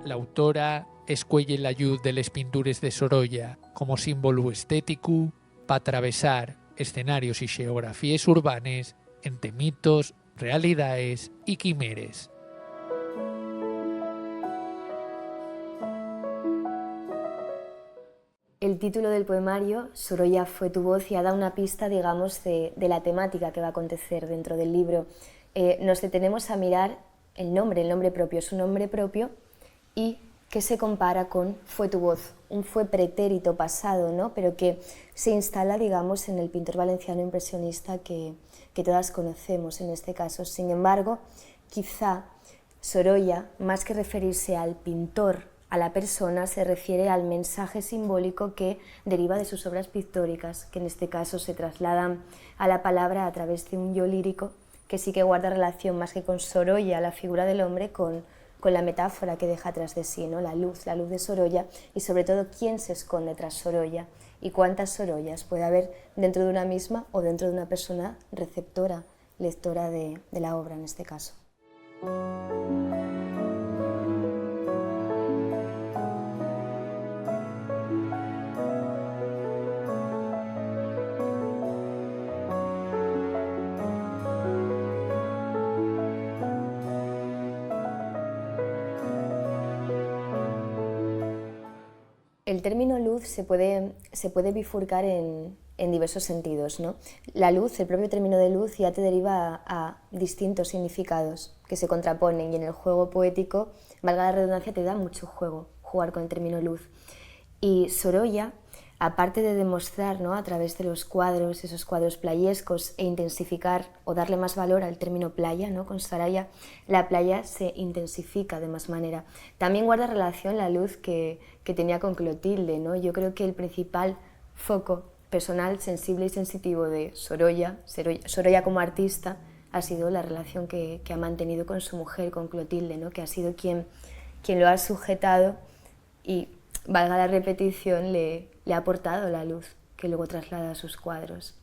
l'autora escuelle l'ajut de les pintures de Sorolla com a símbolo estético para atravesar escenarios y geografías urbanes entre mitos, realidades y quimeres. El título del poemario, Sorolla fue tu voz, ya da una pista, digamos, de la temática que va a acontecer dentro del libro. Nos detenemos a mirar el nombre propio, su nombre propio, y que se compara con fue tu voz, un fue pretérito pasado, ¿no? Pero que se instala, digamos, en el pintor valenciano impresionista que todas conocemos en este caso. Sin embargo, quizá Sorolla, más que referirse al pintor, a la persona, se refiere al mensaje simbólico que deriva de sus obras pictóricas, que en este caso se trasladan a la palabra a través de un yo lírico que sí que guarda relación más que con Sorolla, la figura del hombre, con la metáfora que deja tras de sí, ¿no? La luz de Sorolla, y sobre todo quién se esconde tras Sorolla y cuántas Sorollas puede haber dentro de una misma o dentro de una persona receptora, lectora de la obra en este caso. El término luz se puede bifurcar en diversos sentidos, ¿no? La luz, el propio término de luz, ya te deriva a distintos significados que se contraponen, y en el juego poético, valga la redundancia, te da mucho juego jugar con el término luz. Y Sorolla, aparte de demostrar, ¿no?, a través de los cuadros, esos cuadros playescos, e intensificar o darle más valor al término playa, ¿no? Con Saraya, la playa se intensifica de más manera. También guarda relación la luz que tenía con Clotilde, ¿no? Yo creo que el principal foco personal, sensible y sensitivo de Sorolla como artista, ha sido la relación que ha mantenido con su mujer, con Clotilde, ¿no?, que ha sido quien lo ha sujetado y, valga la repetición, le ha aportado la luz que luego traslada a sus cuadros.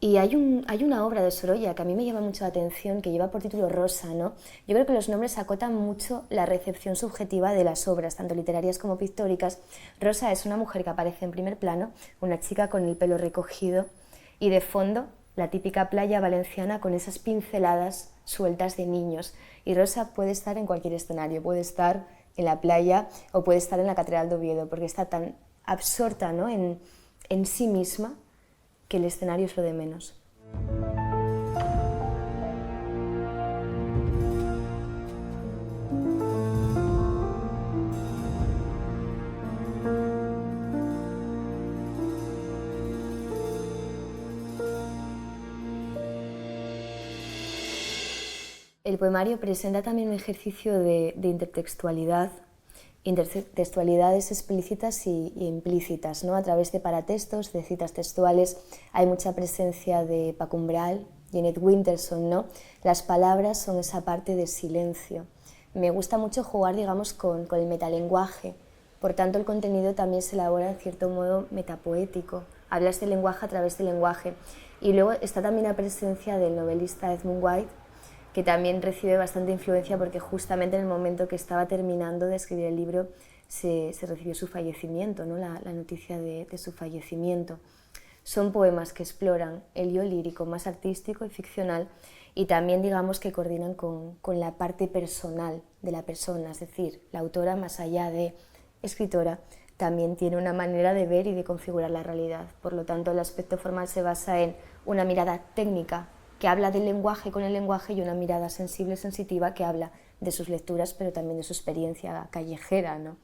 Y hay una obra de Sorolla que a mí me llama mucho la atención, que lleva por título Rosa, ¿no? Yo creo que los nombres acotan mucho la recepción subjetiva de las obras, tanto literarias como pictóricas. Rosa es una mujer que aparece en primer plano, una chica con el pelo recogido, y de fondo la típica playa valenciana con esas pinceladas sueltas de niños. Y Rosa puede estar en cualquier escenario, puede estar en la playa o puede estar en la Catedral de Oviedo, porque está tan absorta, ¿no?, en sí misma, que el escenario es lo de menos. El poemario presenta también un ejercicio de intertextualidad, intertextualidades explícitas e implícitas, ¿no? A través de paratextos, de citas textuales, hay mucha presencia de Paco Umbral, Jeanette Winterson, ¿no? Las palabras son esa parte de silencio. Me gusta mucho jugar, digamos, con el metalenguaje, por tanto el contenido también se elabora en cierto modo metapoético, hablas del lenguaje a través del lenguaje. Y luego está también la presencia del novelista Edmund White, que también recibe bastante influencia porque justamente en el momento que estaba terminando de escribir el libro se recibió su fallecimiento, ¿no?, la noticia de su fallecimiento. Son poemas que exploran el yo lírico más artístico y ficcional, y también, digamos, que coordinan con la parte personal de la persona, es decir, la autora, más allá de escritora, también tiene una manera de ver y de configurar la realidad. Por lo tanto, el aspecto formal se basa en una mirada técnica que habla del lenguaje con el lenguaje, y una mirada sensible, sensitiva, que habla de sus lecturas, pero también de su experiencia callejera, ¿no?